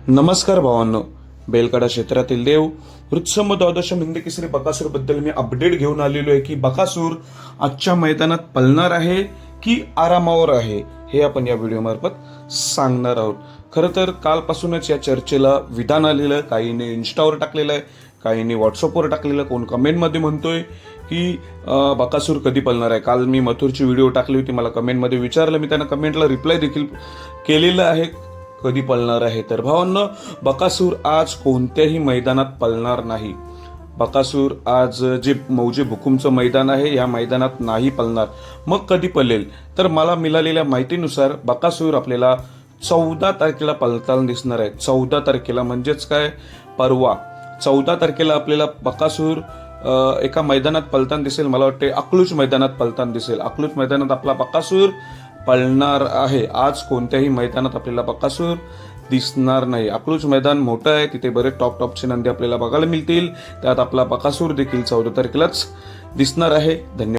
नमस्कार भावांनो, बेलकडा क्षेत्रातील देव वृत्सम द्वादश हिंद केसरी बकासूर बद्दल मी अपडेट घेऊन आलेलो आहे की बकासूर आजच्या मैदानात पळणार आहे की आरामावर आहे हे आपण या व्हिडिओ मार्फत सांगणार आहोत. खरं तर कालपासूनच या चर्चेला विधान आलेलं, काहींनी इन्स्टावर टाकलेलं आहे, काहींनी व्हॉट्सअपवर टाकलेलं, कोण कमेंटमध्ये म्हणतोय की बकासूर कधी पळणार आहे. काल मी मथुरची व्हिडिओ टाकली होती, मला कमेंटमध्ये विचारलं, मी त्यांना कमेंटला रिप्लाय देखील केलेलं आहे कधी पळणार आहे. तर भावांनो, बकासूर आज कोणत्याही मैदानात पळणार नाही. बकासूर आज जे मौजे भुकुमचं मैदान आहे या मैदानात नाही पळणार. मग कधी पळेल तर मला मिळालेल्या माहितीनुसार बकासूर आपल्याला 14 तारखेला पळताना दिसणार आहे. 14 तारखेला म्हणजेच काय, परवा 14 तारखेला आपल्याला बकासूर एका मैदानात पळताना दिसेल. मला वाटते अकलूज मैदानात पळताना दिसेल. अकलूज मैदानात आपला बकासूर पळणार आहे. आज कोणत्याही मैदानात आपल्याला बकासूर दिसणार नाही. अकलूज मैदान मोठं आहे, तिथे बरेच टॉपचे नंदी आपल्याला बघायला मिळतील. त्यात आपला बकासूर देखील 14 तारखेलाच दिसणार आहे. धन्यवाद.